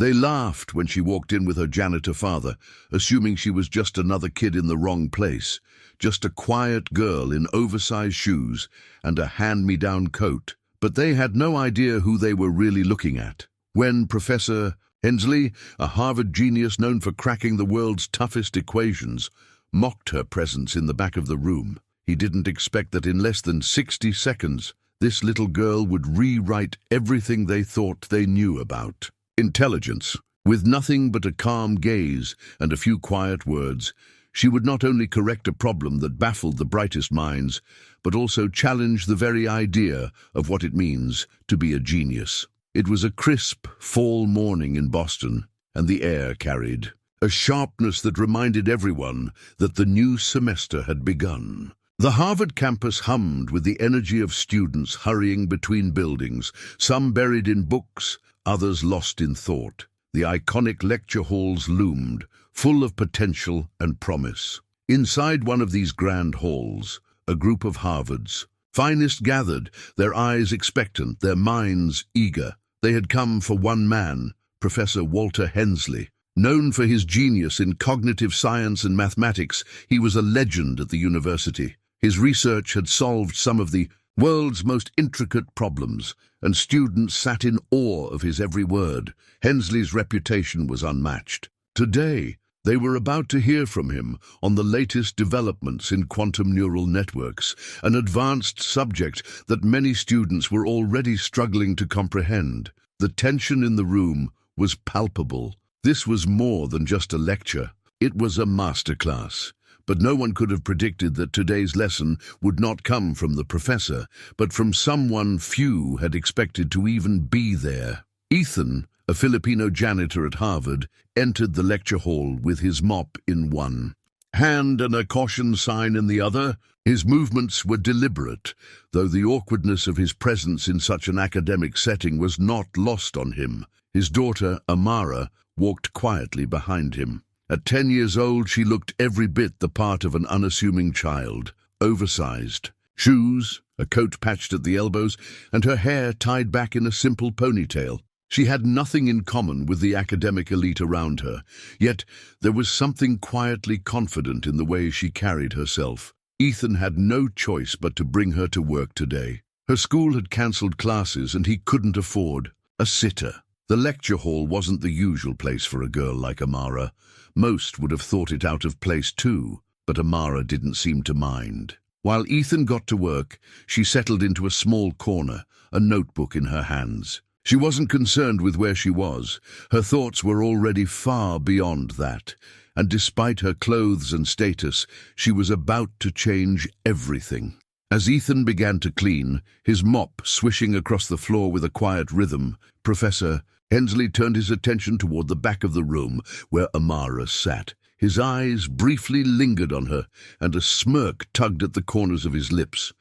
They laughed when she walked in with her janitor father, assuming she was just another kid in the wrong place, just a quiet girl in oversized shoes and a hand-me-down coat. But they had no idea who they were really looking at. When Professor Hensley, a Harvard genius known for cracking the world's toughest equations, mocked her presence in the back of the room, he didn't expect that in less than 60 seconds, this little girl would rewrite everything they thought they knew about intelligence. With nothing but a calm gaze and a few quiet words, she would not only correct a problem that baffled the brightest minds, but also challenge the very idea of what it means to be a genius. It was a crisp fall morning in Boston, and the air carried a sharpness that reminded everyone that the new semester had begun. The Harvard campus hummed with the energy of students hurrying between buildings, some buried in books, others lost in thought. The iconic lecture halls loomed, full of potential and promise. Inside one of these grand halls, a group of Harvard's finest gathered, their eyes expectant, their minds eager. They had come for one man, Professor Walter Hensley. Known for his genius in cognitive science and mathematics, he was a legend at the university. His research had solved some of the world's most intricate problems, and students sat in awe of his every word. Hensley's reputation was unmatched. Today, they were about to hear from him on the latest developments in quantum neural networks, an advanced subject that many students were already struggling to comprehend. The tension in the room was palpable. This was more than just a lecture. It was a masterclass. But no one could have predicted that today's lesson would not come from the professor, but from someone few had expected to even be there. Ethan, a Filipino janitor at Harvard, entered the lecture hall with his mop in one hand and a caution sign in the other. His movements were deliberate, though the awkwardness of his presence in such an academic setting was not lost on him. His daughter, Amara, walked quietly behind him. At 10 years old, she looked every bit the part of an unassuming child, oversized. Shoes, a coat patched at the elbows, and her hair tied back in a simple ponytail. She had nothing in common with the academic elite around her, yet there was something quietly confident in the way she carried herself. Ethan had no choice but to bring her to work today. Her school had cancelled classes and he couldn't afford a sitter. The lecture hall wasn't the usual place for a girl like Amara. Most would have thought it out of place too, but Amara didn't seem to mind. While Ethan got to work, she settled into a small corner, a notebook in her hands. She wasn't concerned with where she was. Her thoughts were already far beyond that, and despite her clothes and status, she was about to change everything. As Ethan began to clean, his mop swishing across the floor with a quiet rhythm, Professor Hensley turned his attention toward the back of the room where Amara sat. His eyes briefly lingered on her, and a smirk tugged at the corners of his lips.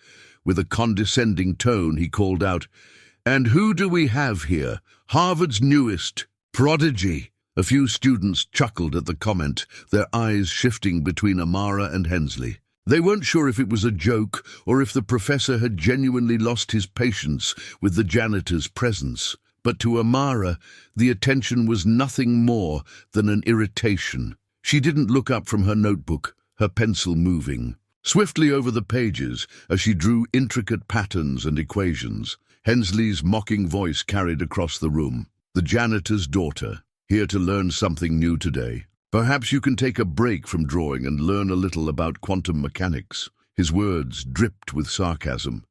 With a condescending tone, he called out, "And who do we have here? Harvard's newest prodigy." A few students chuckled at the comment, their eyes shifting between Amara and Hensley. They weren't sure if it was a joke or if the professor had genuinely lost his patience with the janitor's presence. But to Amara, the attention was nothing more than an irritation. She didn't look up from her notebook, her pencil moving swiftly over the pages as she drew intricate patterns and equations. Hensley's mocking voice carried across the room. "The janitor's daughter, here to learn something new today. Perhaps you can take a break from drawing and learn a little about quantum mechanics." His words dripped with sarcasm.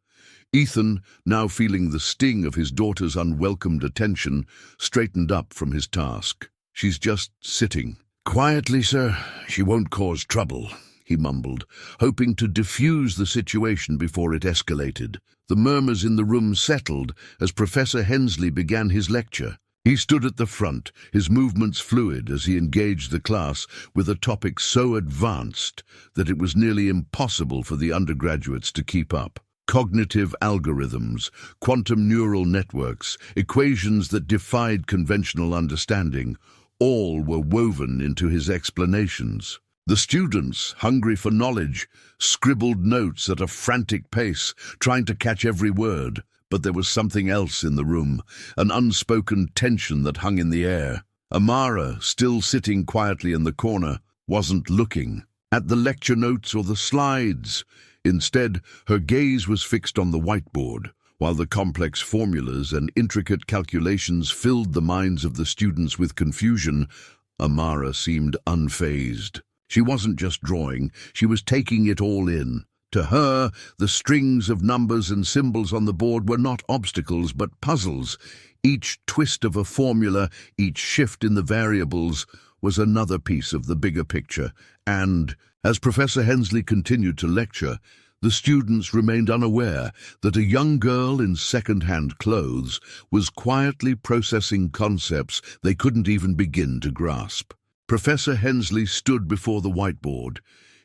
Ethan, now feeling the sting of his daughter's unwelcomed attention, straightened up from his task. "She's just sitting." "Quietly, sir. She won't cause trouble," he mumbled, hoping to diffuse the situation before it escalated. The murmurs in the room settled as Professor Hensley began his lecture. He stood at the front, his movements fluid as he engaged the class with a topic so advanced that it was nearly impossible for the undergraduates to keep up. Cognitive algorithms, quantum neural networks, equations that defied conventional understanding, all were woven into his explanations. The students, hungry for knowledge, scribbled notes at a frantic pace, trying to catch every word. But there was something else in the room, an unspoken tension that hung in the air. Amara, still sitting quietly in the corner, wasn't looking at the lecture notes or the slides. Instead, her gaze was fixed on the whiteboard. While the complex formulas and intricate calculations filled the minds of the students with confusion, Amara seemed unfazed. She wasn't just drawing, she was taking it all in. To her, the strings of numbers and symbols on the board were not obstacles but puzzles. Each twist of a formula, each shift in the variables, was another piece of the bigger picture. And, as Professor Hensley continued to lecture, the students remained unaware that a young girl in second-hand clothes was quietly processing concepts they couldn't even begin to grasp. Professor Hensley stood before the whiteboard,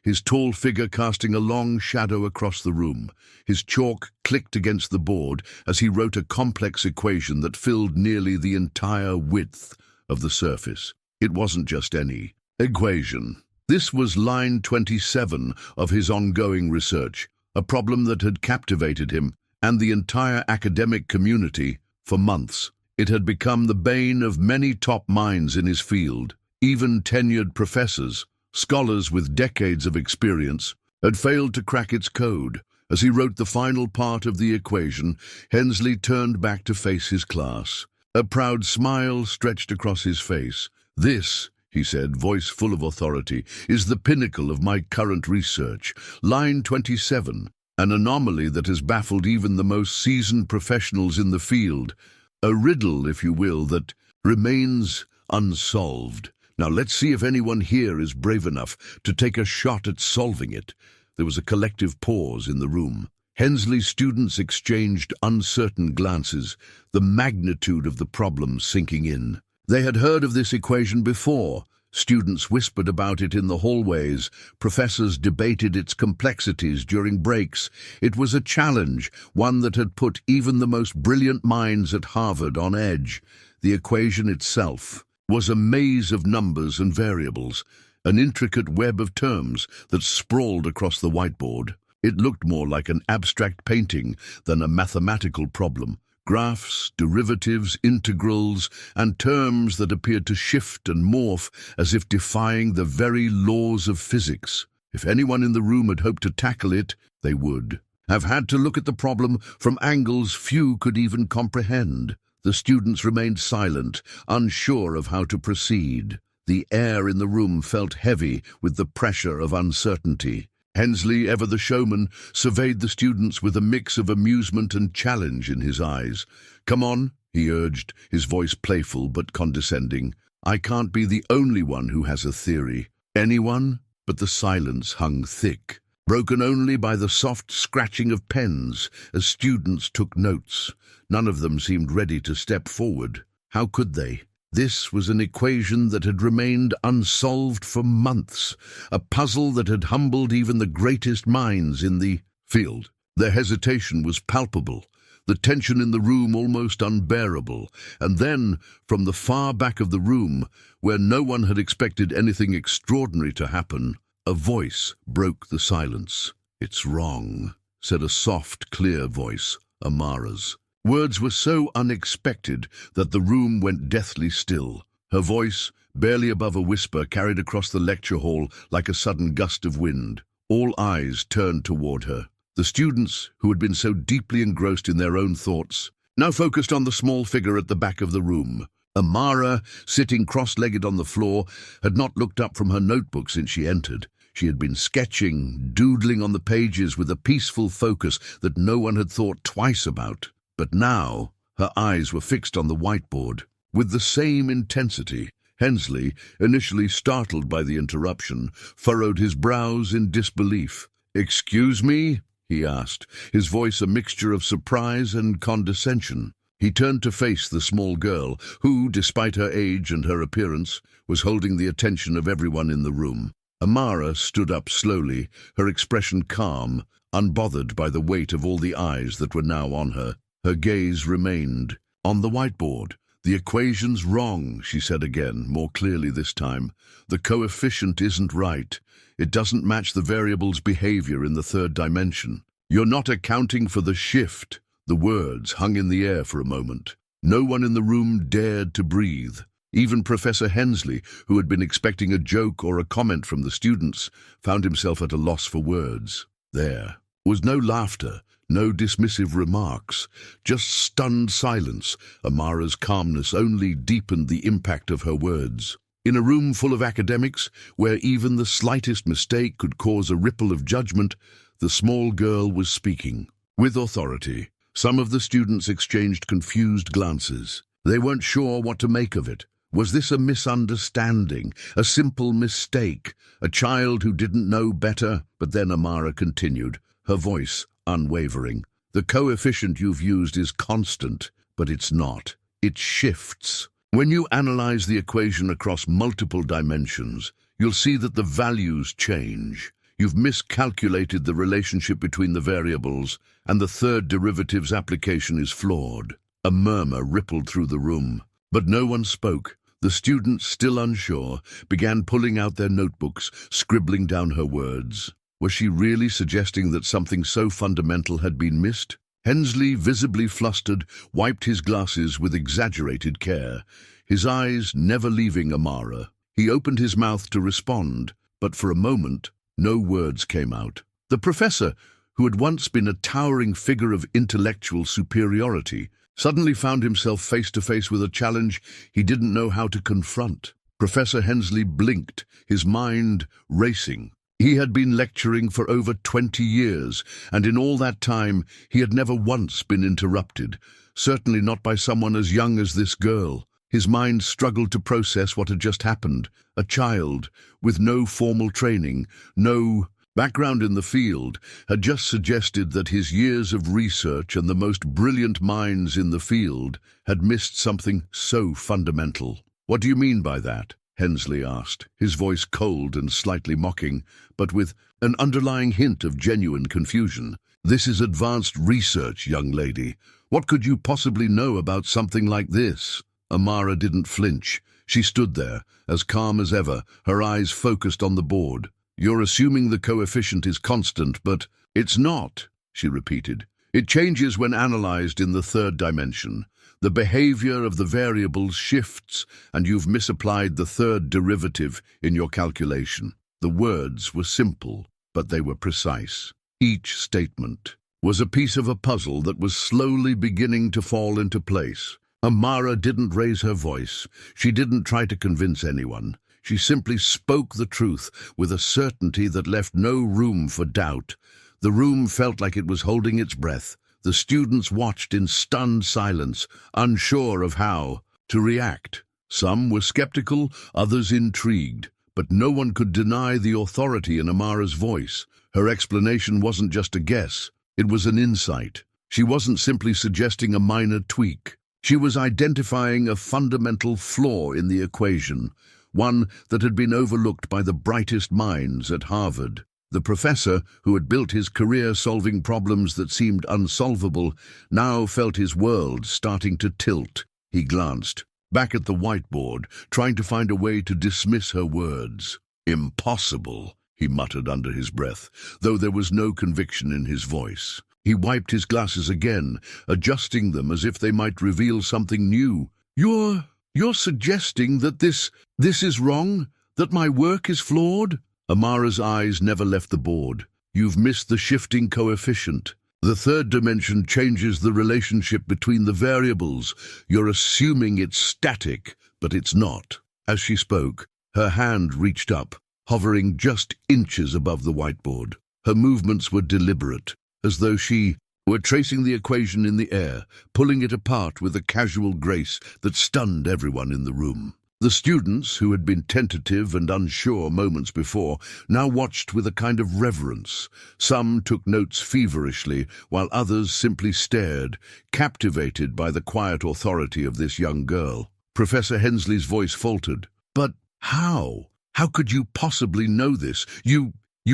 his tall figure casting a long shadow across the room. His chalk clicked against the board as he wrote a complex equation that filled nearly the entire width of the surface. It wasn't just any equation. This was line 27 of his ongoing research, a problem that had captivated him and the entire academic community for months. It had become the bane of many top minds in his field. Even tenured professors, scholars with decades of experience, had failed to crack its code. As he wrote the final part of the equation, Hensley turned back to face his class. A proud smile stretched across his face. "This," he said, voice full of authority, "is the pinnacle of my current research. Line 27, an anomaly that has baffled even the most seasoned professionals in the field. A riddle, if you will, that remains unsolved. Now let's see if anyone here is brave enough to take a shot at solving it." There was a collective pause in the room. Hensley's students exchanged uncertain glances, the magnitude of the problem sinking in. They had heard of this equation before. Students whispered about it in the hallways. Professors debated its complexities during breaks. It was a challenge, one that had put even the most brilliant minds at Harvard on edge. The equation itself was a maze of numbers and variables, an intricate web of terms that sprawled across the whiteboard. It looked more like an abstract painting than a mathematical problem. Graphs, derivatives, integrals, and terms that appeared to shift and morph as if defying the very laws of physics. If anyone in the room had hoped to tackle it, they would have had to look at the problem from angles few could even comprehend. The students remained silent, unsure of how to proceed. The air in the room felt heavy with the pressure of uncertainty. Hensley, ever the showman, surveyed the students with a mix of amusement and challenge in his eyes. "Come on," he urged, his voice playful but condescending. "I can't be the only one who has a theory." "Anyone?" But the silence hung thick, broken only by the soft scratching of pens as students took notes. None of them seemed ready to step forward. How could they? This was an equation that had remained unsolved for months, a puzzle that had humbled even the greatest minds in the field. Their hesitation was palpable, the tension in the room almost unbearable. And then, from the far back of the room, where no one had expected anything extraordinary to happen, a voice broke the silence. "It's wrong," said a soft, clear voice, Amara's. Words were so unexpected that the room went deathly still. Her voice, barely above a whisper, carried across the lecture hall like a sudden gust of wind. All eyes turned toward her. The students, who had been so deeply engrossed in their own thoughts, now focused on the small figure at the back of the room. Amara, sitting cross-legged on the floor, had not looked up from her notebook since she entered. She had been sketching, doodling on the pages with a peaceful focus that no one had thought twice about. But now, her eyes were fixed on the whiteboard. With the same intensity, Hensley, initially startled by the interruption, furrowed his brows in disbelief. "Excuse me?" he asked, his voice a mixture of surprise and condescension. He turned to face the small girl, who, despite her age and her appearance, was holding the attention of everyone in the room. Amara stood up slowly, her expression calm, unbothered by the weight of all the eyes that were now on her. Her gaze remained on the whiteboard. "The equation's wrong," she said again, more clearly this time. "The coefficient isn't right. It doesn't match the variable's behavior in the third dimension. You're not accounting for the shift." The words hung in the air for a moment. No one in the room dared to breathe. Even Professor Hensley, who had been expecting a joke or a comment from the students, found himself at a loss for words. There was no laughter, no dismissive remarks, just stunned silence. Amara's calmness only deepened the impact of her words. In a room full of academics, where even the slightest mistake could cause a ripple of judgment, the small girl was speaking. With authority, some of the students exchanged confused glances. They weren't sure what to make of it. Was this a misunderstanding, a simple mistake, a child who didn't know better? But then Amara continued, her voice unwavering. The coefficient you've used is constant, but it's not. It shifts. When you analyze the equation across multiple dimensions, you'll see that the values change. You've miscalculated the relationship between the variables, and the third derivative's application is flawed. A murmur rippled through the room, but no one spoke. The students, still unsure, began pulling out their notebooks, scribbling down her words. Was she really suggesting that something so fundamental had been missed? Hensley, visibly flustered, wiped his glasses with exaggerated care, his eyes never leaving Amara. He opened his mouth to respond, but for a moment, no words came out. The professor, who had once been a towering figure of intellectual superiority, suddenly found himself face to face with a challenge he didn't know how to confront. Professor Hensley blinked, his mind racing. He had been lecturing for over 20 years, and in all that time he had never once been interrupted, certainly not by someone as young as this girl. His mind struggled to process what had just happened. A child, with no formal training, no background in the field, had just suggested that his years of research and the most brilliant minds in the field had missed something so fundamental. "What do you mean by that?" Hensley asked, his voice cold and slightly mocking, but with an underlying hint of genuine confusion. "This is advanced research, young lady. What could you possibly know about something like this?" Amara didn't flinch. She stood there, as calm as ever, her eyes focused on the board. "You're assuming the coefficient is constant, but it's not," she repeated. "It changes when analyzed in the third dimension. The behavior of the variables shifts, and you've misapplied the third derivative in your calculation." The words were simple, but they were precise. Each statement was a piece of a puzzle that was slowly beginning to fall into place. Amara didn't raise her voice. She didn't try to convince anyone. She simply spoke the truth with a certainty that left no room for doubt. The room felt like it was holding its breath. The students watched in stunned silence, unsure of how to react. Some were skeptical, others intrigued, but no one could deny the authority in Amara's voice. Her explanation wasn't just a guess, it was an insight. She wasn't simply suggesting a minor tweak. She was identifying a fundamental flaw in the equation, one that had been overlooked by the brightest minds at Harvard. The professor, who had built his career solving problems that seemed unsolvable, now felt his world starting to tilt. He glanced back at the whiteboard, trying to find a way to dismiss her words. "Impossible," he muttered under his breath, though there was no conviction in his voice. He wiped his glasses again, adjusting them as if they might reveal something new. You're suggesting that this is wrong? That my work is flawed?" Amara's eyes never left the board. "You've missed the shifting coefficient. The third dimension changes the relationship between the variables. You're assuming it's static, but it's not." As she spoke, her hand reached up, hovering just inches above the whiteboard. Her movements were deliberate, as though she were tracing the equation in the air, pulling it apart with a casual grace that stunned everyone in the room. The students, who had been tentative and unsure moments before, now watched with a kind of reverence. Some took notes feverishly, while others simply stared, captivated by the quiet authority of this young girl. Professor Hensley's voice faltered. "But how? How could you possibly know this? You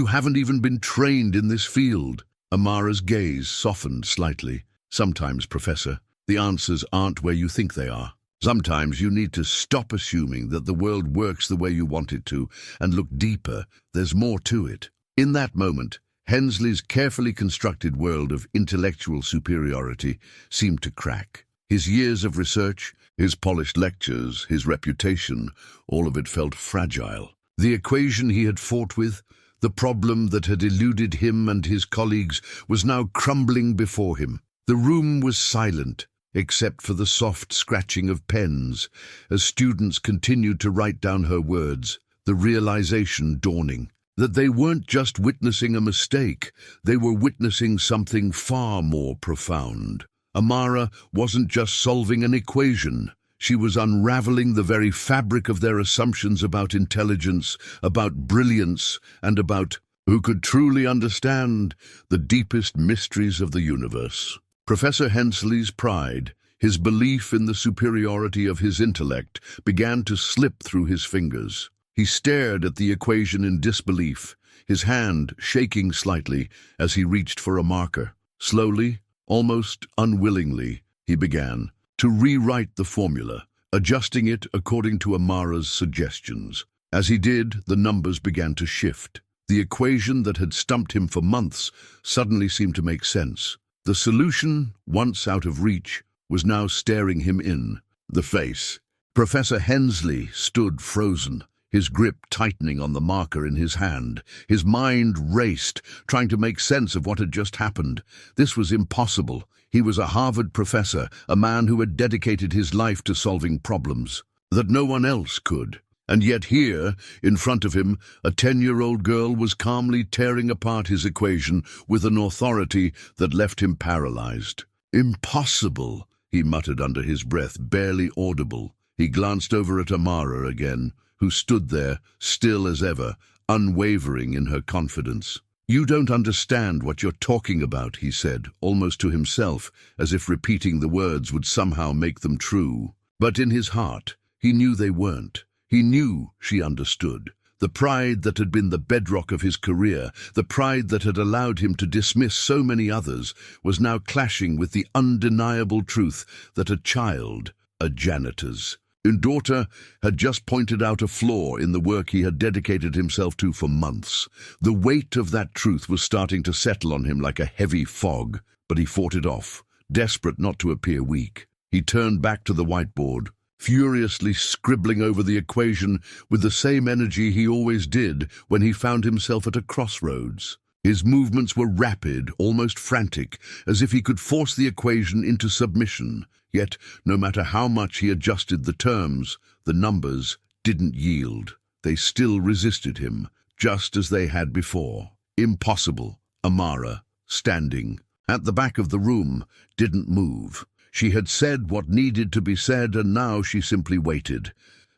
haven't even been trained in this field." Amara's gaze softened slightly. "Sometimes, Professor, the answers aren't where you think they are. Sometimes you need to stop assuming that the world works the way you want it to and look deeper. There's more to it." In that moment, Hensley's carefully constructed world of intellectual superiority seemed to crack. His years of research, His polished lectures, his reputation, all of it felt fragile. The equation he had fought with, the problem that had eluded him and his colleagues, was now crumbling before him. The room was silent, except for the soft scratching of pens, as students continued to write down her words, the realization dawning that they weren't just witnessing a mistake, they were witnessing something far more profound. Amara wasn't just solving an equation. She was unraveling the very fabric of their assumptions about intelligence, about brilliance, and about who could truly understand the deepest mysteries of the universe. Professor Hensley's pride, his belief in the superiority of his intellect, began to slip through his fingers. He stared at the equation in disbelief, his hand shaking slightly as he reached for a marker. Slowly, almost unwillingly, he began to rewrite the formula, adjusting it according to Amara's suggestions. As he did, the numbers began to shift. The equation that had stumped him for months suddenly seemed to make sense. The solution, once out of reach, was now staring him in the face. Professor Hensley stood frozen, his grip tightening on the marker in his hand. His mind raced, trying to make sense of what had just happened. This was impossible. He was a Harvard professor, a man who had dedicated his life to solving problems that no one else could. And yet here, in front of him, a 10-year-old girl was calmly tearing apart his equation with an authority that left him paralyzed. "Impossible," he muttered under his breath, barely audible. He glanced over at Amara again, who stood there, still as ever, unwavering in her confidence. "You don't understand what you're talking about," he said, almost to himself, as if repeating the words would somehow make them true. But in his heart, he knew they weren't. He knew she understood. The pride that had been the bedrock of his career, the pride that had allowed him to dismiss so many others, was now clashing with the undeniable truth that a child, a janitor's daughter, had just pointed out a flaw in the work he had dedicated himself to for months. The weight of that truth was starting to settle on him like a heavy fog, but he fought it off, desperate not to appear weak. He turned back to the whiteboard, furiously scribbling over the equation with the same energy he always did when he found himself at a crossroads. His movements were rapid, almost frantic, as if he could force the equation into submission. Yet, no matter how much he adjusted the terms, the numbers didn't yield. They still resisted him, just as they had before. Impossible. Amara, standing at the back of the room, didn't move. She had said what needed to be said, and now she simply waited.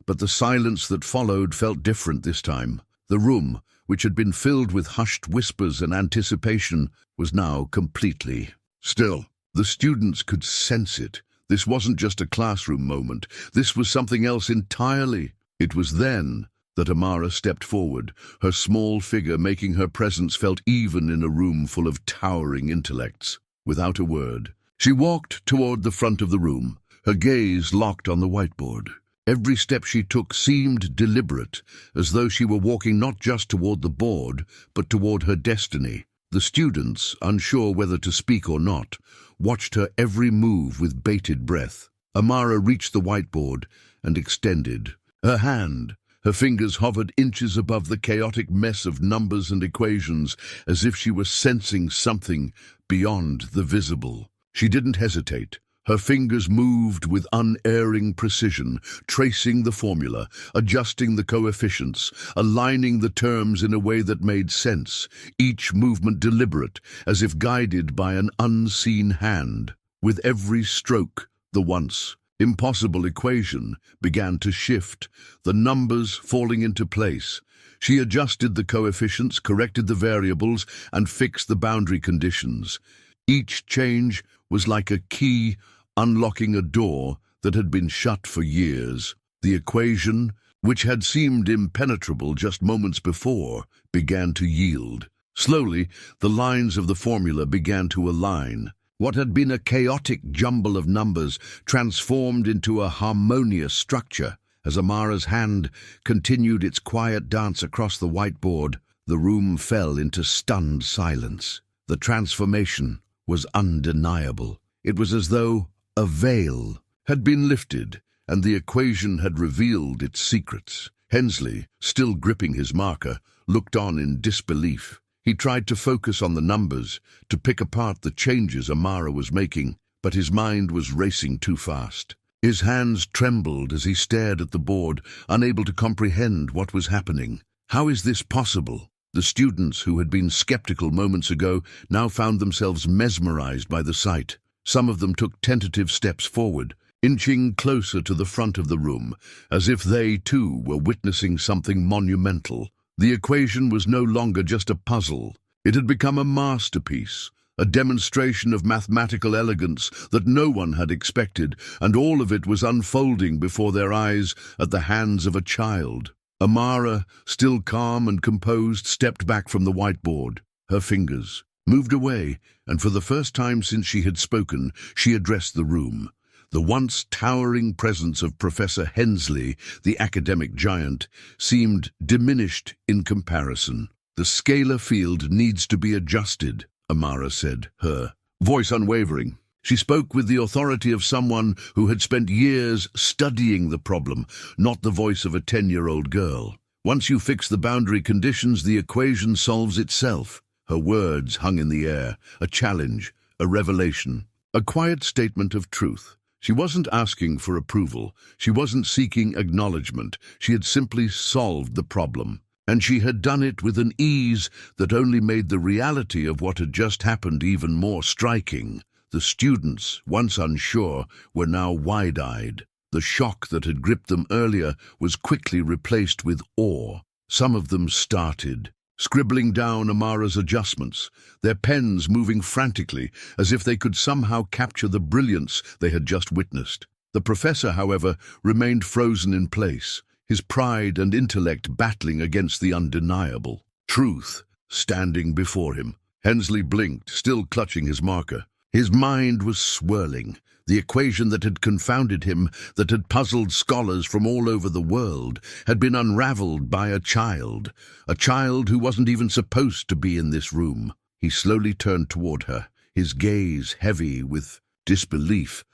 But the silence that followed felt different this time. The room, which had been filled with hushed whispers and anticipation, was now completely still. The students could sense it. This wasn't just a classroom moment. This was something else entirely. It was then that Amara stepped forward, her small figure making her presence felt even in a room full of towering intellects. Without a word, she walked toward the front of the room, her gaze locked on the whiteboard. Every step she took seemed deliberate, as though she were walking not just toward the board, but toward her destiny. The students, unsure whether to speak or not, watched her every move with bated breath. Amara reached the whiteboard and extended her hand. Her fingers hovered inches above the chaotic mess of numbers and equations, as if she were sensing something beyond the visible. She didn't hesitate. Her fingers moved with unerring precision, tracing the formula, adjusting the coefficients, aligning the terms in a way that made sense, each movement deliberate, as if guided by an unseen hand. With every stroke, the once impossible equation began to shift, the numbers falling into place. She adjusted the coefficients, corrected the variables, and fixed the boundary conditions. Each change was like a key unlocking a door that had been shut for years. The equation, which had seemed impenetrable just moments before, began to yield. Slowly, the lines of the formula began to align. What had been a chaotic jumble of numbers transformed into a harmonious structure. As Amara's hand continued its quiet dance across the whiteboard, the room fell into stunned silence. The transformation was undeniable. It was as though a veil had been lifted, and the equation had revealed its secrets. Hensley, still gripping his marker, looked on in disbelief. He tried to focus on the numbers, to pick apart the changes Amara was making, but his mind was racing too fast. His hands trembled as he stared at the board, unable to comprehend what was happening. How is this possible? The students, who had been skeptical moments ago, now found themselves mesmerized by the sight. Some of them took tentative steps forward, inching closer to the front of the room, as if they, too, were witnessing something monumental. The equation was no longer just a puzzle. It had become a masterpiece, a demonstration of mathematical elegance that no one had expected, and all of it was unfolding before their eyes at the hands of a child. Amara, still calm and composed, stepped back from the whiteboard. Her fingers moved away, and for the first time since she had spoken, she addressed the room. The once towering presence of Professor Hensley, the academic giant, seemed diminished in comparison. "The scalar field needs to be adjusted," Amara said, her voice unwavering. She spoke with the authority of someone who had spent years studying the problem, not the voice of a 10-year-old girl. "Once you fix the boundary conditions, the equation solves itself." Her words hung in the air, a challenge, a revelation, a quiet statement of truth. She wasn't asking for approval. She wasn't seeking acknowledgement. She had simply solved the problem. And she had done it with an ease that only made the reality of what had just happened even more striking. The students, once unsure, were now wide-eyed. The shock that had gripped them earlier was quickly replaced with awe. Some of them started, scribbling down Amara's adjustments, their pens moving frantically as if they could somehow capture the brilliance they had just witnessed. The professor, however, remained frozen in place, his pride and intellect battling against the undeniable truth standing before him. Hensley blinked, still clutching his marker. His mind was swirling. The equation that had confounded him, that had puzzled scholars from all over the world, had been unraveled by a child who wasn't even supposed to be in this room. He slowly turned toward her, his gaze heavy with disbelief.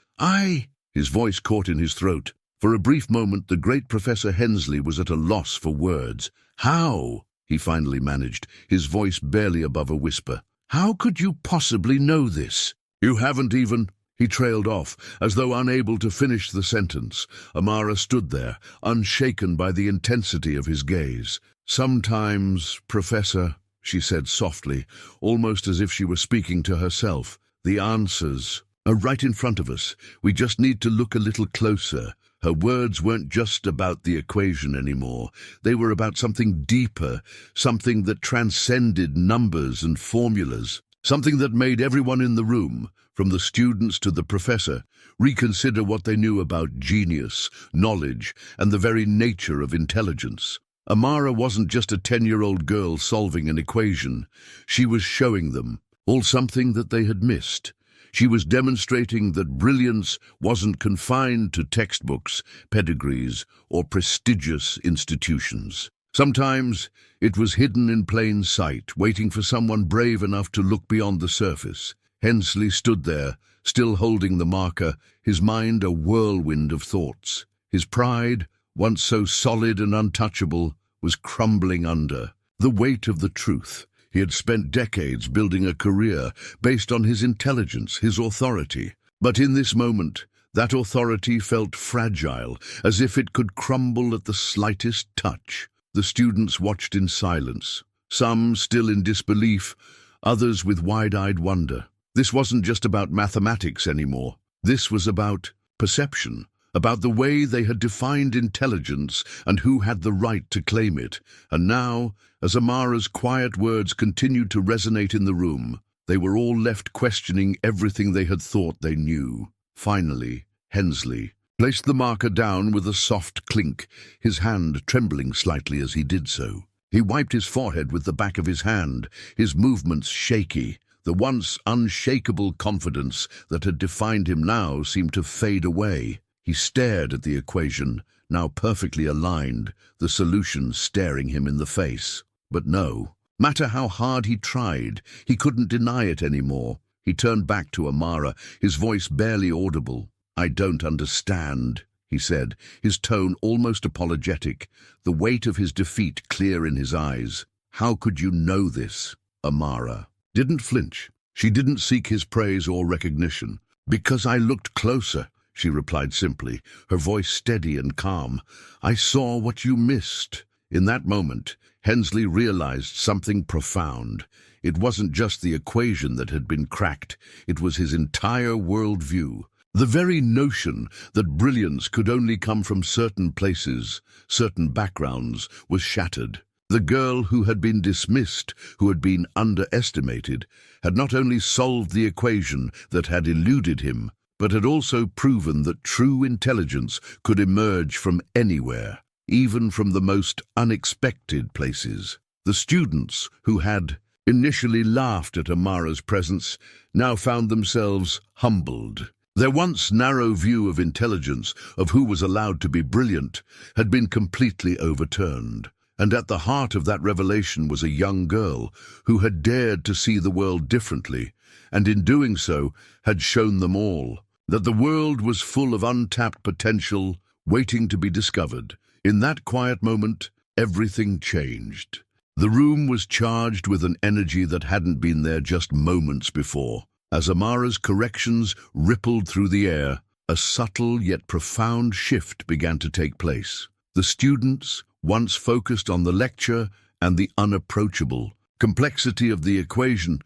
His voice caught in his throat. For a brief moment, the great Professor Hensley was at a loss for words. "How?" he finally managed, his voice barely above a whisper. "How could you possibly know this? You haven't even—" He trailed off, as though unable to finish the sentence. Amara stood there, unshaken by the intensity of his gaze. "Sometimes, Professor," she said softly, almost as if she were speaking to herself, "the answers are right in front of us. We just need to look a little closer." Her words weren't just about the equation anymore. They were about something deeper, something that transcended numbers and formulas, something that made everyone in the room, from the students to the professor, reconsider what they knew about genius, knowledge, and the very nature of intelligence. Amara wasn't just a 10-year-old girl solving an equation. She was showing them all something that they had missed. She was demonstrating that brilliance wasn't confined to textbooks, pedigrees, or prestigious institutions. Sometimes it was hidden in plain sight, waiting for someone brave enough to look beyond the surface. Hensley stood there, still holding the marker, his mind a whirlwind of thoughts. His pride, once so solid and untouchable, was crumbling under the weight of the truth. He had spent decades building a career based on his intelligence, his authority. But in this moment, that authority felt fragile, as if it could crumble at the slightest touch. The students watched in silence, some still in disbelief, others with wide-eyed wonder. This wasn't just about mathematics anymore. This was about perception, about the way they had defined intelligence and who had the right to claim it. And now, as Amara's quiet words continued to resonate in the room, they were all left questioning everything they had thought they knew. Finally, Hensley placed the marker down with a soft clink, his hand trembling slightly as he did so. He wiped his forehead with the back of his hand, his movements shaky. The once unshakable confidence that had defined him now seemed to fade away. He stared at the equation, now perfectly aligned, the solution staring him in the face. But no, matter how hard he tried, he couldn't deny it anymore. He turned back to Amara, his voice barely audible. "I don't understand," he said, his tone almost apologetic, the weight of his defeat clear in his eyes. "How could you know this?" Amara didn't flinch. She didn't seek his praise or recognition. "Because I looked closer," she replied simply, her voice steady and calm. "I saw what you missed." In that moment, Hensley realized something profound. It wasn't just the equation that had been cracked, it was his entire worldview. The very notion that brilliance could only come from certain places, certain backgrounds, was shattered. The girl who had been dismissed, who had been underestimated, had not only solved the equation that had eluded him, but had also proven that true intelligence could emerge from anywhere, even from the most unexpected places. The students who had initially laughed at Amara's presence now found themselves humbled. Their once narrow view of intelligence, of who was allowed to be brilliant, had been completely overturned. And at the heart of that revelation was a young girl who had dared to see the world differently, and in doing so had shown them all that the world was full of untapped potential waiting to be discovered. In that quiet moment, everything changed. The room was charged with an energy that hadn't been there just moments before. As Amara's corrections rippled through the air, a subtle yet profound shift began to take place. The students, once focused on the lecture and the unapproachable complexity of the equation,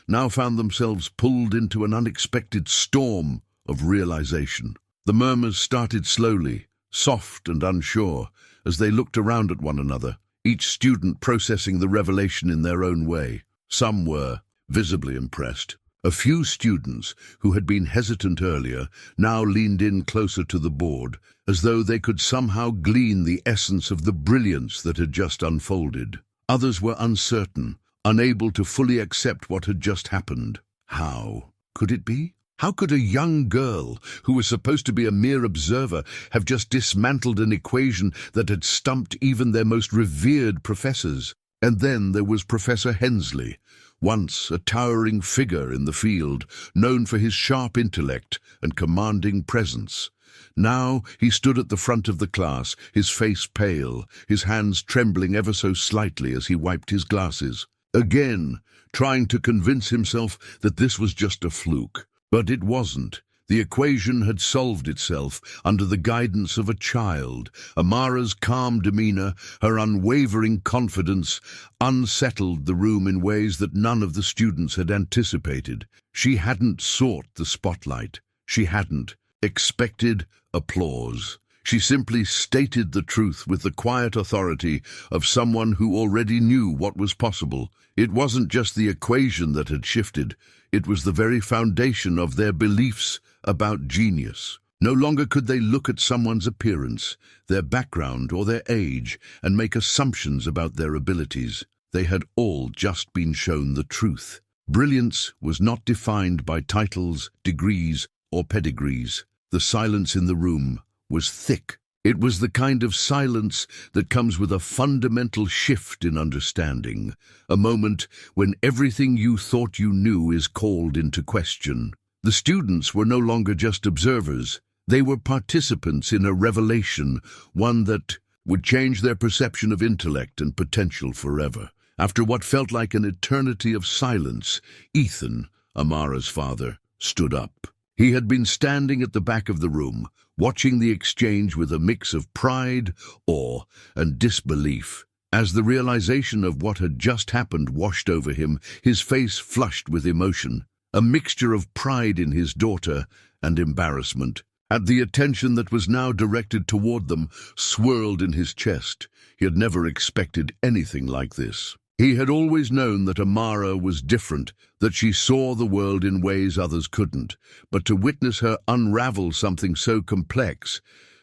now found themselves pulled into an unexpected storm of realization. The murmurs started slowly, soft and unsure, as they looked around at one another, each student processing the revelation in their own way. Some were visibly impressed. A few students, who had been hesitant earlier, now leaned in closer to the board, as though they could somehow glean the essence of the brilliance that had just unfolded. Others were uncertain, unable to fully accept what had just happened. How could it be? How could a young girl, who was supposed to be a mere observer, have just dismantled an equation that had stumped even their most revered professors? And then there was Professor Hensley, once a towering figure in the field, known for his sharp intellect and commanding presence. Now he stood at the front of the class, his face pale, his hands trembling ever so slightly as he wiped his glasses. Again, trying to convince himself that this was just a fluke. But it wasn't. The equation had solved itself under the guidance of a child. Amara's calm demeanor, her unwavering confidence, unsettled the room in ways that none of the students had anticipated. She hadn't sought the spotlight. She hadn't expected applause. She simply stated the truth with the quiet authority of someone who already knew what was possible. It wasn't just the equation that had shifted. It was the very foundation of their beliefs about genius. No longer could they look at someone's appearance, their background, or their age and make assumptions about their abilities. They had all just been shown the truth. Brilliance was not defined by titles, degrees, or pedigrees. The silence in the room was thick. It was the kind of silence that comes with a fundamental shift in understanding, a moment when everything you thought you knew is called into question. The students were no longer just observers. They were participants in a revelation, one that would change their perception of intellect and potential forever. After what felt like an eternity of silence, Ethan, Amara's father, stood up. He had been standing at the back of the room, watching the exchange with a mix of pride, awe, and disbelief. As the realization of what had just happened washed over him, his face flushed with emotion, a mixture of pride in his daughter and embarrassment. At the attention that was now directed toward them swirled in his chest. He had never expected anything like this. He had always known that Amara was different, that she saw the world in ways others couldn't, but to witness her unravel something so complex,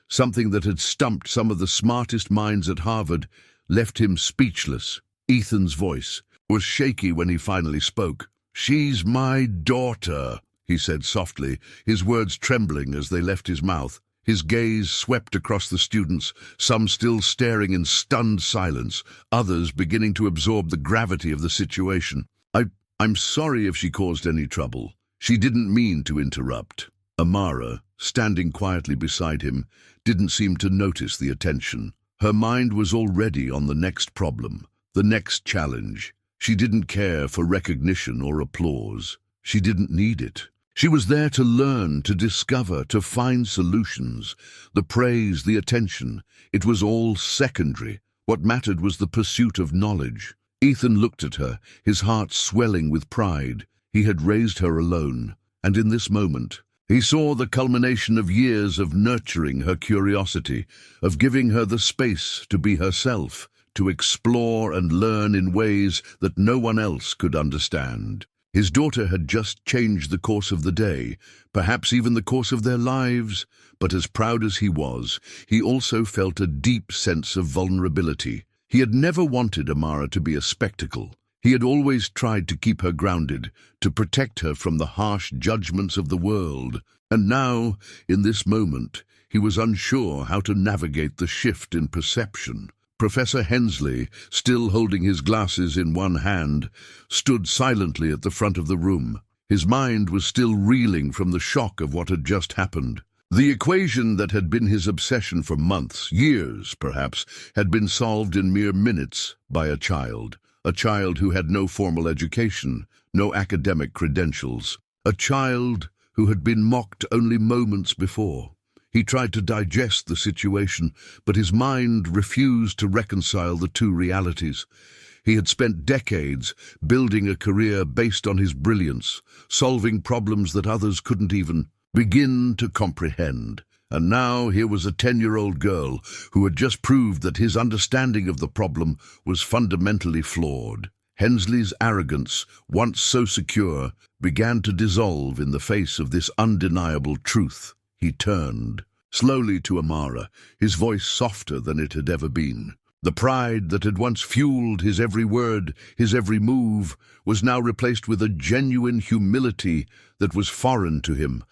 something that had stumped some of the smartest minds at Harvard, left him speechless. Ethan's voice was shaky when he finally spoke. "She's my daughter," he said softly, his words trembling as they left his mouth. His gaze swept across the students, some still staring in stunned silence, others beginning to absorb the gravity of the situation. I'm sorry if she caused any trouble. She didn't mean to interrupt." Amara, standing quietly beside him, didn't seem to notice the attention. Her mind was already on the next problem, the next challenge. She didn't care for recognition or applause. She didn't need it. She was there to learn, to discover, to find solutions. The praise, the attention, it was all secondary. What mattered was the pursuit of knowledge. Ethan looked at her, his heart swelling with pride. He had raised her alone, and in this moment, he saw the culmination of years of nurturing her curiosity, of giving her the space to be herself, to explore and learn in ways that no one else could understand. His daughter had just changed the course of the day, perhaps even the course of their lives, but as proud as he was, he also felt a deep sense of vulnerability. He had never wanted Amara to be a spectacle. He had always tried to keep her grounded, to protect her from the harsh judgments of the world. And now, in this moment, he was unsure how to navigate the shift in perception. Professor Hensley, still holding his glasses in one hand, stood silently at the front of the room. His mind was still reeling from the shock of what had just happened. The equation that had been his obsession for months, years perhaps, had been solved in mere minutes by a child who had no formal education, no academic credentials, a child who had been mocked only moments before. He tried to digest the situation, but his mind refused to reconcile the two realities. He had spent decades building a career based on his brilliance, solving problems that others couldn't even begin to comprehend. And now here was a 10-year-old girl who had just proved that his understanding of the problem was fundamentally flawed. Hensley's arrogance, once so secure, began to dissolve in the face of this undeniable truth. He turned slowly to Amara, his voice softer than it had ever been. The pride that had once fueled his every word, his every move, was now replaced with a genuine humility that was foreign to him.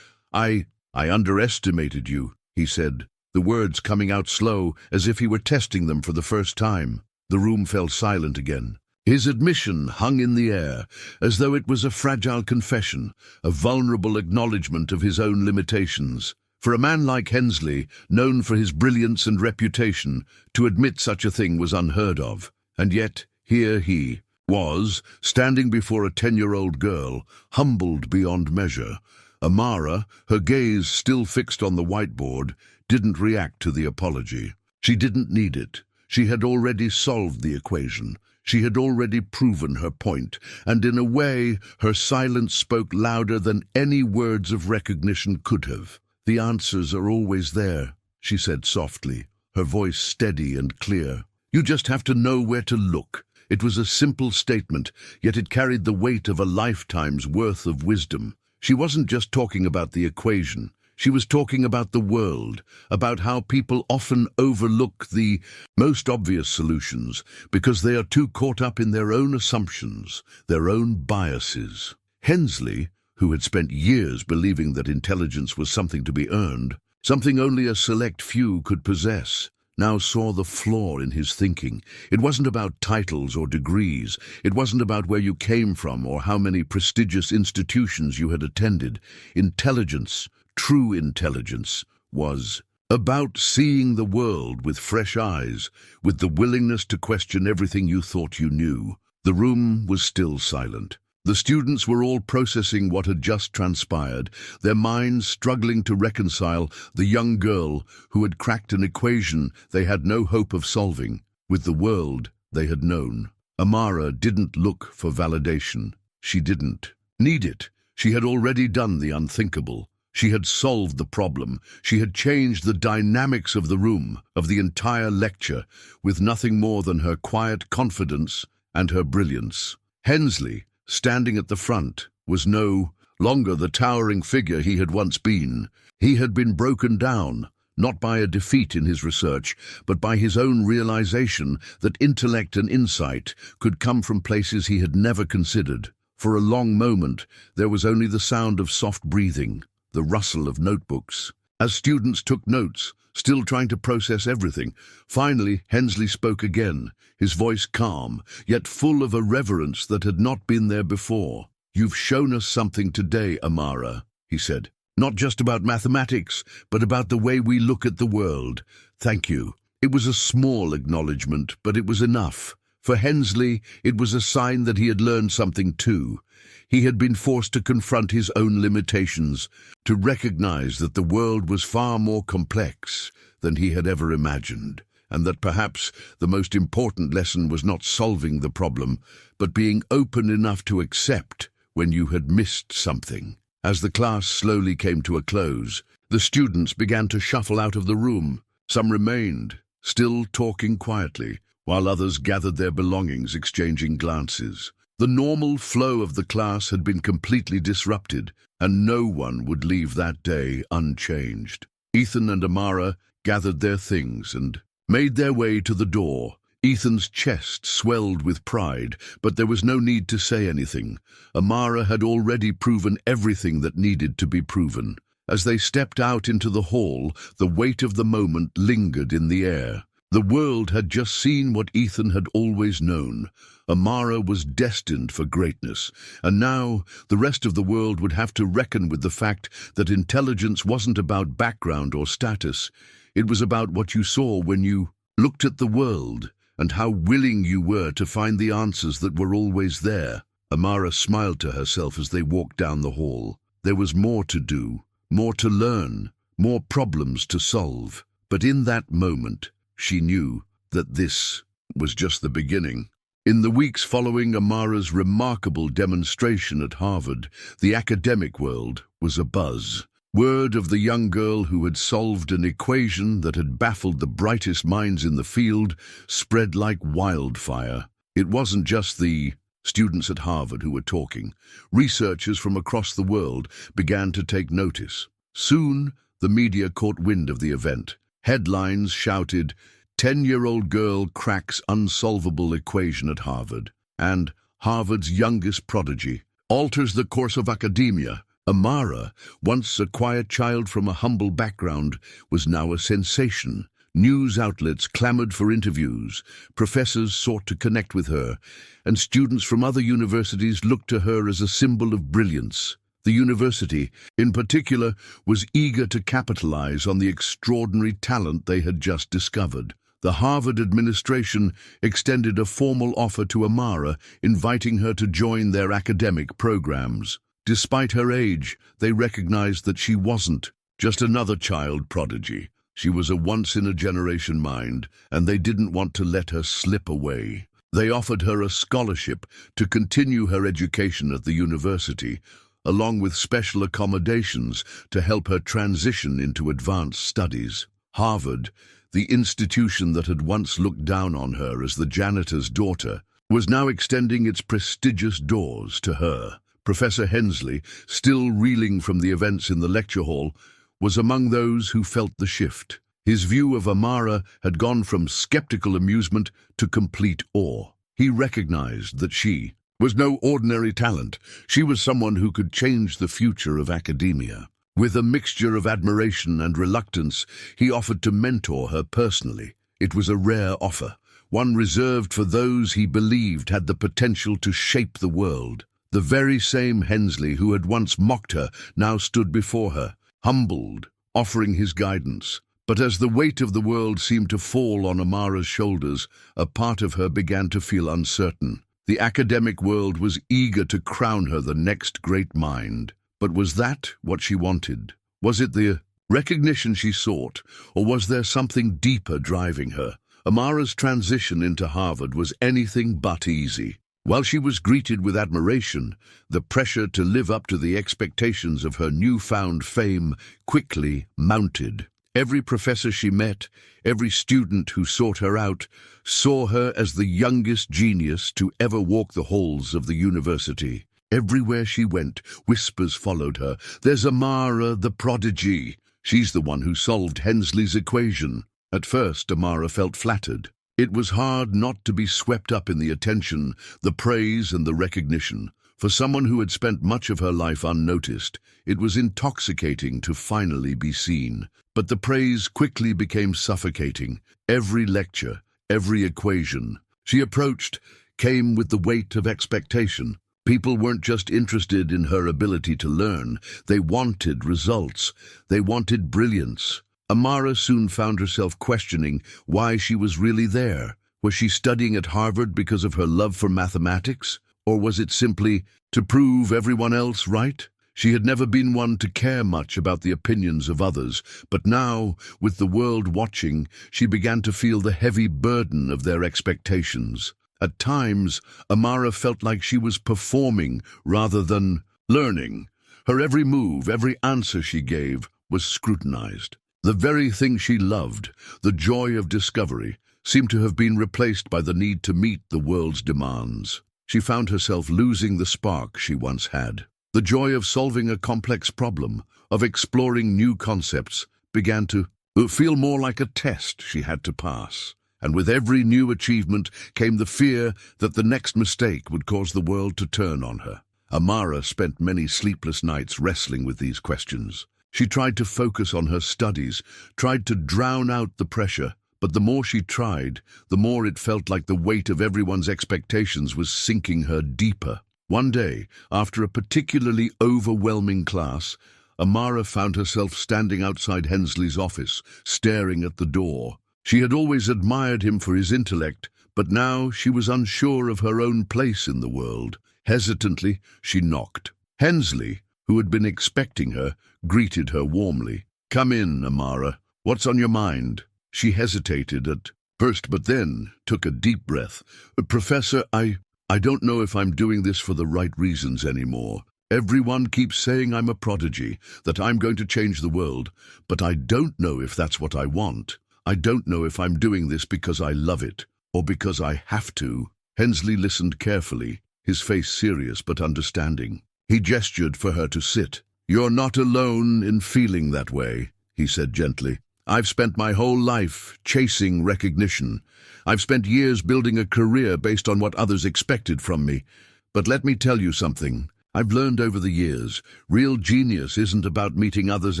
I underestimated you, he said, the words coming out slow, as if he were testing them for the first time. The room fell silent again. His admission hung in the air, as though it was a fragile confession, a vulnerable acknowledgement of his own limitations. For a man like Hensley, known for his brilliance and reputation, to admit such a thing was unheard of. And yet, here he was, standing before a 10-year-old girl, humbled beyond measure. Amara, her gaze still fixed on the whiteboard, didn't react to the apology. She didn't need it. She had already solved the equation. She had already proven her point, and in a way, her silence spoke louder than any words of recognition could have. "The answers are always there," she said softly, her voice steady and clear. "You just have to know where to look." It was a simple statement, yet it carried the weight of a lifetime's worth of wisdom. She wasn't just talking about the equation. She was talking about the world, about how people often overlook the most obvious solutions because they are too caught up in their own assumptions, their own biases. Hensley, who had spent years believing that intelligence was something to be earned, something only a select few could possess, now saw the flaw in his thinking. It wasn't about titles or degrees. It wasn't about where you came from or how many prestigious institutions you had attended. Intelligence, true intelligence, was about seeing the world with fresh eyes, with the willingness to question everything you thought you knew. The room was still silent. The students were all processing what had just transpired, their minds struggling to reconcile the young girl who had cracked an equation they had no hope of solving with the world they had known. Amara didn't look for validation. She didn't need it. She had already done the unthinkable. She had solved the problem. She had changed the dynamics of the room, of the entire lecture, with nothing more than her quiet confidence and her brilliance. Hensley, standing at the front, was no longer the towering figure he had once been. He had been broken down, not by a defeat in his research, but by his own realization that intellect and insight could come from places he had never considered. For a long moment, there was only the sound of soft breathing, the rustle of notebooks. As students took notes, still trying to process everything, finally Hensley spoke again, his voice calm, yet full of a reverence that had not been there before. "You've shown us something today, Amara," he said. Not just about mathematics, but about the way we look at the world. Thank you. It was a small acknowledgement, but it was enough. For Hensley, it was a sign that he had learned something too. He had been forced to confront his own limitations, to recognize that the world was far more complex than he had ever imagined, and that perhaps the most important lesson was not solving the problem, but being open enough to accept when you had missed something. As the class slowly came to a close, the students began to shuffle out of the room. Some remained, still talking quietly, while others gathered their belongings, exchanging glances. The normal flow of the class had been completely disrupted, and no one would leave that day unchanged. Ethan and Amara gathered their things and made their way to the door. Ethan's chest swelled with pride, but there was no need to say anything. Amara had already proven everything that needed to be proven. As they stepped out into the hall, the weight of the moment lingered in the air. The world had just seen what Ethan had always known. Amara was destined for greatness, and now the rest of the world would have to reckon with the fact that intelligence wasn't about background or status. It was about what you saw when you looked at the world, and how willing you were to find the answers that were always there. Amara smiled to herself as they walked down the hall. There was more to do, more to learn, more problems to solve. But in that moment, she knew that this was just the beginning. In the weeks following Amara's remarkable demonstration at Harvard, the academic world was abuzz. Word of the young girl who had solved an equation that had baffled the brightest minds in the field spread like wildfire. It wasn't just the students at Harvard who were talking. Researchers from across the world began to take notice. Soon, the media caught wind of the event. Headlines shouted, "10-year-old girl cracks unsolvable equation at Harvard," and "Harvard's youngest prodigy alters the course of academia." Amara, once a quiet child from a humble background, was now a sensation. News outlets clamored for interviews, professors sought to connect with her, and students from other universities looked to her as a symbol of brilliance. The university, in particular, was eager to capitalize on the extraordinary talent they had just discovered. The Harvard administration extended a formal offer to Amara, inviting her to join their academic programs. Despite her age, they recognized that she wasn't just another child prodigy. She was a once-in-a-generation mind, and they didn't want to let her slip away. They offered her a scholarship to continue her education at the university, along with special accommodations to help her transition into advanced studies. Harvard, the institution that had once looked down on her as the janitor's daughter, was now extending its prestigious doors to her. Professor Hensley, still reeling from the events in the lecture hall, was among those who felt the shift. His view of Amara had gone from skeptical amusement to complete awe. He recognized that she was no ordinary talent. She was someone who could change the future of academia. With a mixture of admiration and reluctance, he offered to mentor her personally. It was a rare offer, one reserved for those he believed had the potential to shape the world. The very same Hensley who had once mocked her now stood before her, humbled, offering his guidance. But as the weight of the world seemed to fall on Amara's shoulders, a part of her began to feel uncertain. The academic world was eager to crown her the next great mind. But was that what she wanted? Was it the recognition she sought, or was there something deeper driving her? Amara's transition into Harvard was anything but easy. While she was greeted with admiration, the pressure to live up to the expectations of her newfound fame quickly mounted. Every professor she met, every student who sought her out, saw her as the youngest genius to ever walk the halls of the university. Everywhere she went, whispers followed her. "There's Amara, the prodigy. She's the one who solved Hensley's equation." At first, Amara felt flattered. It was hard not to be swept up in the attention, the praise and the recognition. For someone who had spent much of her life unnoticed, it was intoxicating to finally be seen. But the praise quickly became suffocating. Every lecture, every equation she approached came with the weight of expectation. People weren't just interested in her ability to learn. They wanted results. They wanted brilliance. Amara soon found herself questioning why she was really there. Was she studying at Harvard because of her love for mathematics? Or was it simply to prove everyone else right? She had never been one to care much about the opinions of others, but now, with the world watching, she began to feel the heavy burden of their expectations. At times, Amara felt like she was performing rather than learning. Her every move, every answer she gave, was scrutinized. The very thing she loved, the joy of discovery, seemed to have been replaced by the need to meet the world's demands. She found herself losing the spark she once had. The joy of solving a complex problem, of exploring new concepts, began to feel more like a test she had to pass. And with every new achievement came the fear that the next mistake would cause the world to turn on her. Amara spent many sleepless nights wrestling with these questions. She tried to focus on her studies, tried to drown out the pressure, but the more she tried, the more it felt like the weight of everyone's expectations was sinking her deeper. One day, after a particularly overwhelming class, Amara found herself standing outside Hensley's office, staring at the door. She had always admired him for his intellect, but now she was unsure of her own place in the world. Hesitantly, she knocked. Hensley, who had been expecting her, greeted her warmly. "Come in, Amara. What's on your mind?" She hesitated at first, but then took a deep breath. "Professor, I don't know if I'm doing this for the right reasons anymore. Everyone keeps saying I'm a prodigy, that I'm going to change the world, but I don't know if that's what I want. I don't know if I'm doing this because I love it, or because I have to." Hensley listened carefully, his face serious but understanding. He gestured for her to sit. "You're not alone in feeling that way," he said gently. "I've spent my whole life chasing recognition. I've spent years building a career based on what others expected from me. But let me tell you something. I've learned over the years, real genius isn't about meeting others'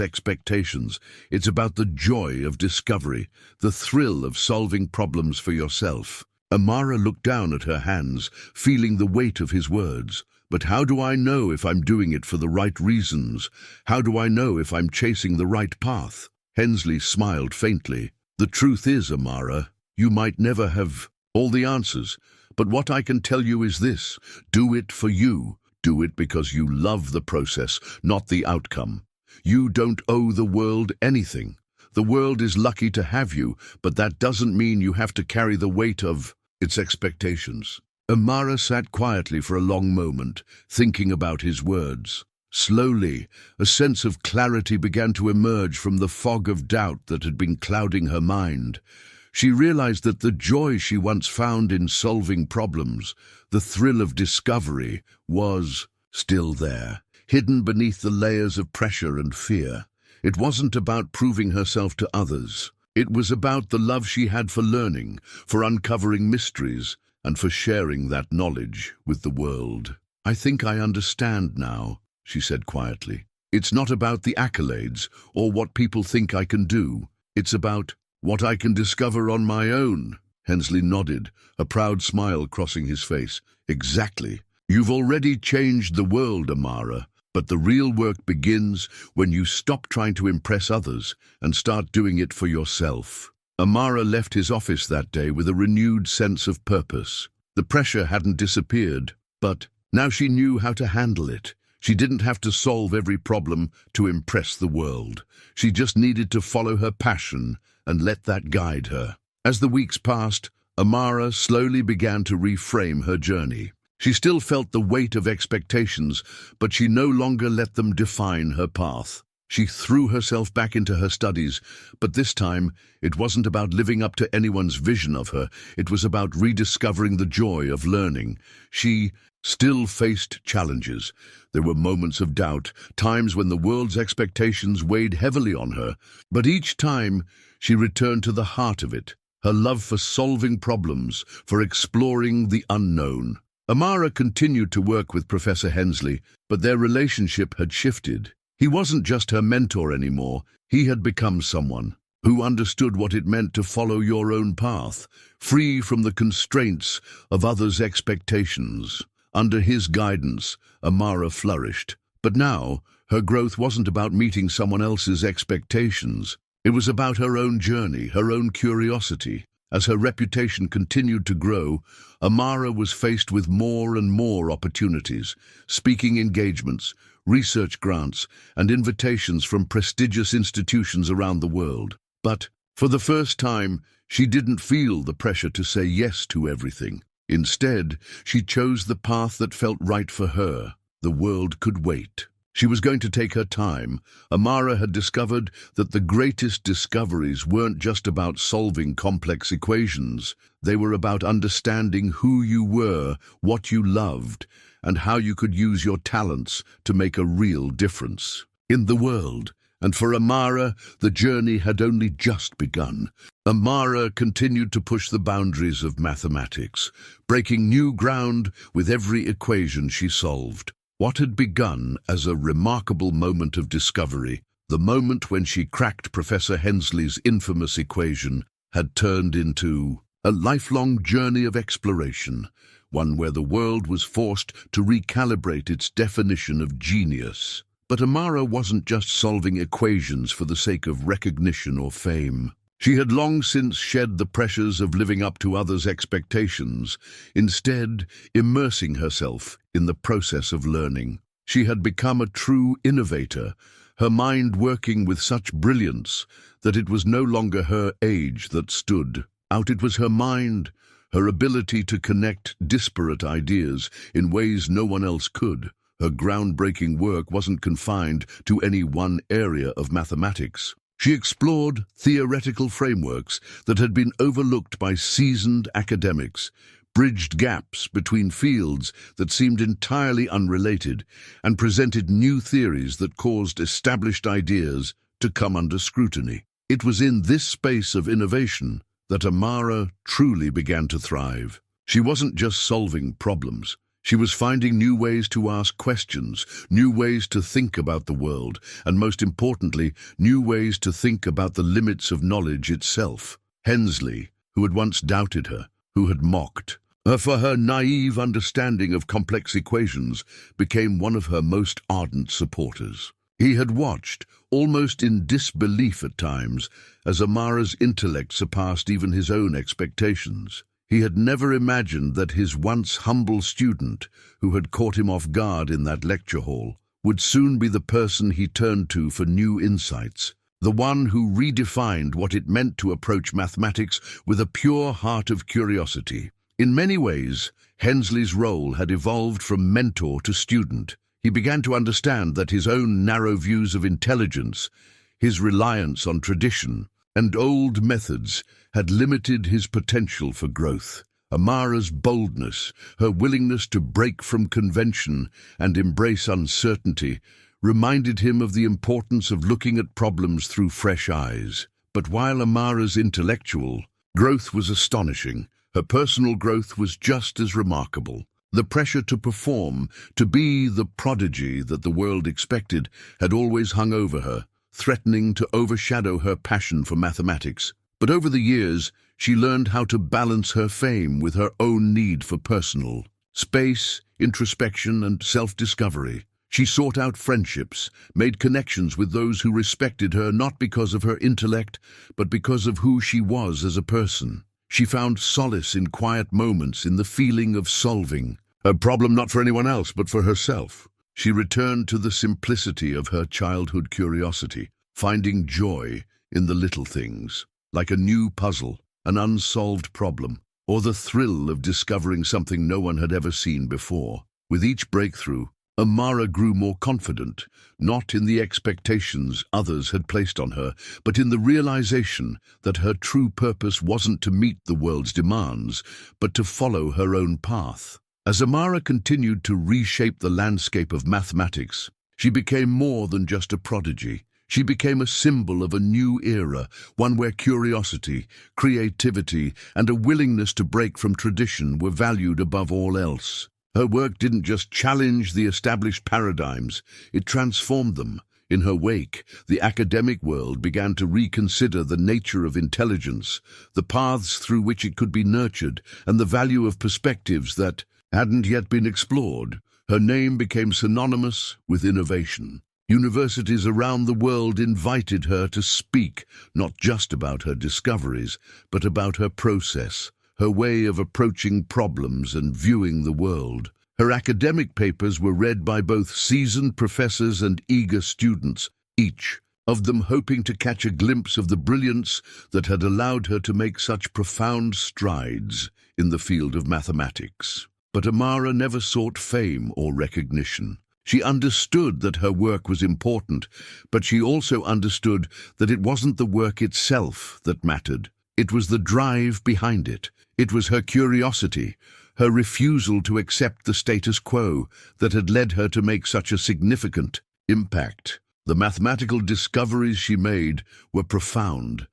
expectations. It's about the joy of discovery, the thrill of solving problems for yourself." Amara looked down at her hands, feeling the weight of his words. "But how do I know if I'm doing it for the right reasons? How do I know if I'm chasing the right path?" Hensley smiled faintly. "The truth is, Amara, you might never have all the answers, but what I can tell you is this: do it for you. Do it because you love the process, not the outcome. You don't owe the world anything. The world is lucky to have you, but that doesn't mean you have to carry the weight of its expectations." Amara sat quietly for a long moment, thinking about his words. Slowly, a sense of clarity began to emerge from the fog of doubt that had been clouding her mind. She realized that the joy she once found in solving problems, the thrill of discovery, was still there, hidden beneath the layers of pressure and fear. It wasn't about proving herself to others. It was about the love she had for learning, for uncovering mysteries, and for sharing that knowledge with the world. "I think I understand now," she said quietly. "It's not about the accolades or what people think I can do. It's about what I can discover on my own." Hensley nodded, a proud smile crossing his face. "Exactly. You've already changed the world, Amara, but the real work begins when you stop trying to impress others and start doing it for yourself." Amara left his office that day with a renewed sense of purpose. The pressure hadn't disappeared, but now she knew how to handle it. She didn't have to solve every problem to impress the world. She just needed to follow her passion and let that guide her. As the weeks passed, Amara slowly began to reframe her journey. She still felt the weight of expectations, but she no longer let them define her path. She threw herself back into her studies, but this time it wasn't about living up to anyone's vision of her. It was about rediscovering the joy of learning. She still faced challenges. There were moments of doubt, times when the world's expectations weighed heavily on her, but each time she returned to the heart of it, her love for solving problems, for exploring the unknown. Amara continued to work with Professor Hensley, but their relationship had shifted. He wasn't just her mentor anymore. He had become someone who understood what it meant to follow your own path, free from the constraints of others' expectations. Under his guidance, Amara flourished. But now, her growth wasn't about meeting someone else's expectations. It was about her own journey, her own curiosity. As her reputation continued to grow, Amara was faced with more and more opportunities, speaking engagements, research grants, and invitations from prestigious institutions around the world. But, for the first time, she didn't feel the pressure to say yes to everything. Instead, she chose the path that felt right for her. The world could wait. She was going to take her time. Amara had discovered that the greatest discoveries weren't just about solving complex equations. They were about understanding who you were, what you loved, and how you could use your talents to make a real difference in the world. And for Amara, the journey had only just begun. Amara continued to push the boundaries of mathematics, breaking new ground with every equation she solved. What had begun as a remarkable moment of discovery, the moment when she cracked Professor Hensley's infamous equation, had turned into a lifelong journey of exploration, one where the world was forced to recalibrate its definition of genius. But Amara wasn't just solving equations for the sake of recognition or fame. She had long since shed the pressures of living up to others' expectations, instead immersing herself in the process of learning. She had become a true innovator, her mind working with such brilliance that it was no longer her age that stood out. It was her mind, her ability to connect disparate ideas in ways no one else could. Her groundbreaking work wasn't confined to any one area of mathematics. She explored theoretical frameworks that had been overlooked by seasoned academics, bridged gaps between fields that seemed entirely unrelated, and presented new theories that caused established ideas to come under scrutiny. It was in this space of innovation that Amara truly began to thrive. She wasn't just solving problems. She was finding new ways to ask questions, new ways to think about the world, and most importantly, new ways to think about the limits of knowledge itself. Hensley, who had once doubted her, who had mocked her for her naive understanding of complex equations, became one of her most ardent supporters. He had watched, almost in disbelief at times, as Amara's intellect surpassed even his own expectations. He had never imagined that his once humble student, who had caught him off guard in that lecture hall, would soon be the person he turned to for new insights, the one who redefined what it meant to approach mathematics with a pure heart of curiosity. In many ways, Hensley's role had evolved from mentor to student. He began to understand that his own narrow views of intelligence, his reliance on tradition, and old methods had limited his potential for growth. Amara's boldness, her willingness to break from convention and embrace uncertainty, reminded him of the importance of looking at problems through fresh eyes. But while Amara's intellectual growth was astonishing, her personal growth was just as remarkable. The pressure to perform, to be the prodigy that the world expected, had always hung over her, threatening to overshadow her passion for mathematics. But over the years, she learned how to balance her fame with her own need for personal space, introspection, and self-discovery. She sought out friendships, made connections with those who respected her not because of her intellect, but because of who she was as a person. She found solace in quiet moments, in the feeling of solving a problem not for anyone else, but for herself. She returned to the simplicity of her childhood curiosity, finding joy in the little things, like a new puzzle, an unsolved problem, or the thrill of discovering something no one had ever seen before. With each breakthrough, Amara grew more confident, not in the expectations others had placed on her, but in the realization that her true purpose wasn't to meet the world's demands, but to follow her own path. As Amara continued to reshape the landscape of mathematics, she became more than just a prodigy. She became a symbol of a new era, one where curiosity, creativity, and a willingness to break from tradition were valued above all else. Her work didn't just challenge the established paradigms, it transformed them. In her wake, the academic world began to reconsider the nature of intelligence, the paths through which it could be nurtured, and the value of perspectives that hadn't yet been explored. Her name became synonymous with innovation. Universities around the world invited her to speak, not just about her discoveries, but about her process, her way of approaching problems and viewing the world. Her academic papers were read by both seasoned professors and eager students, each of them hoping to catch a glimpse of the brilliance that had allowed her to make such profound strides in the field of mathematics. But Amara never sought fame or recognition. She understood that her work was important, but she also understood that it wasn't the work itself that mattered. It was the drive behind it. It was her curiosity, her refusal to accept the status quo that had led her to make such a significant impact. The mathematical discoveries she made were profound,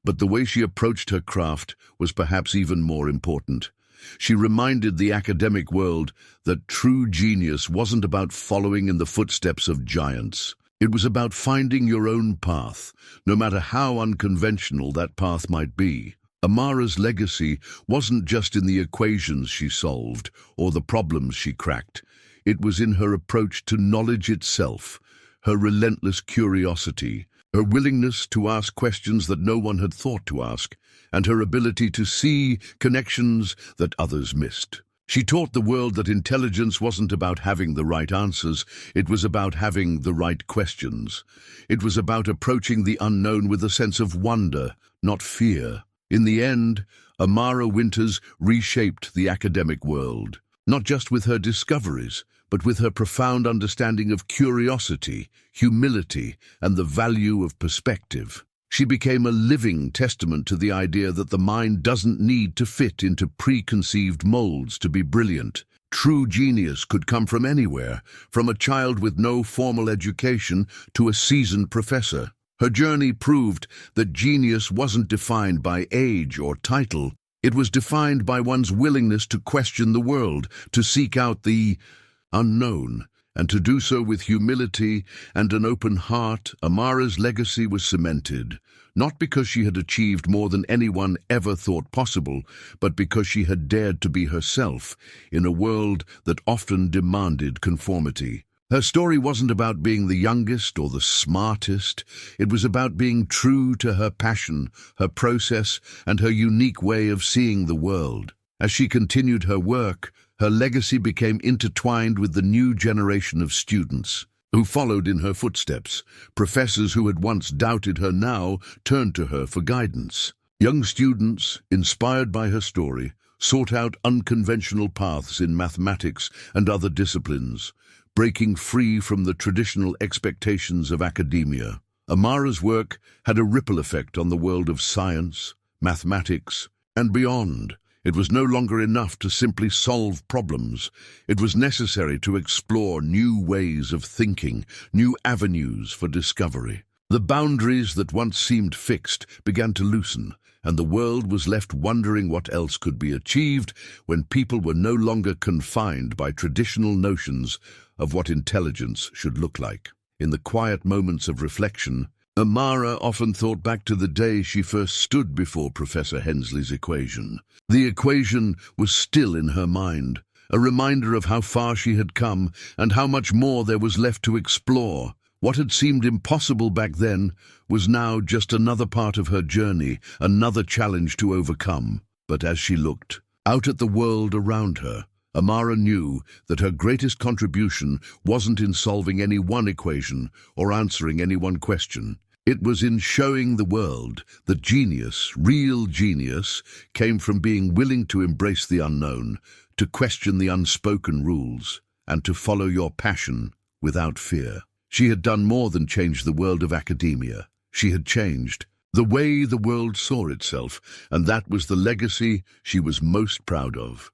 but the way she approached her craft was perhaps even more important. She reminded the academic world that true genius wasn't about following in the footsteps of giants. It was about finding your own path, no matter how unconventional that path might be. Amara's legacy wasn't just in the equations she solved or the problems she cracked. It was in her approach to knowledge itself, her relentless curiosity, her willingness to ask questions that no one had thought to ask, and her ability to see connections that others missed. She taught the world that intelligence wasn't about having the right answers, it was about having the right questions. It was about approaching the unknown with a sense of wonder, not fear. In the end, Amara Winters reshaped the academic world, not just with her discoveries, but with her profound understanding of curiosity, humility, and the value of perspective. She became a living testament to the idea that the mind doesn't need to fit into preconceived molds to be brilliant. True genius could come from anywhere, from a child with no formal education to a seasoned professor. Her journey proved that genius wasn't defined by age or title. It was defined by one's willingness to question the world, to seek out the unknown, and to do so with humility and an open heart. Amara's legacy was cemented, not because she had achieved more than anyone ever thought possible, but because she had dared to be herself in a world that often demanded conformity. Her story wasn't about being the youngest or the smartest. It was about being true to her passion, her process, and her unique way of seeing the world. As she continued her work, her legacy became intertwined with the new generation of students who followed in her footsteps. Professors who had once doubted her now turned to her for guidance. Young students, inspired by her story, sought out unconventional paths in mathematics and other disciplines, breaking free from the traditional expectations of academia. Amara's work had a ripple effect on the world of science, mathematics, and beyond. It was no longer enough to simply solve problems. It was necessary to explore new ways of thinking, new avenues for discovery. The boundaries that once seemed fixed began to loosen, and the world was left wondering what else could be achieved when people were no longer confined by traditional notions of what intelligence should look like. In the quiet moments of reflection, Amara often thought back to the day she first stood before Professor Hensley's equation. The equation was still in her mind, a reminder of how far she had come and how much more there was left to explore. What had seemed impossible back then was now just another part of her journey, another challenge to overcome. But as she looked out at the world around her, Amara knew that her greatest contribution wasn't in solving any one equation or answering any one question. It was in showing the world that genius, real genius, came from being willing to embrace the unknown, to question the unspoken rules, and to follow your passion without fear. She had done more than change the world of academia. She had changed the way the world saw itself, and that was the legacy she was most proud of.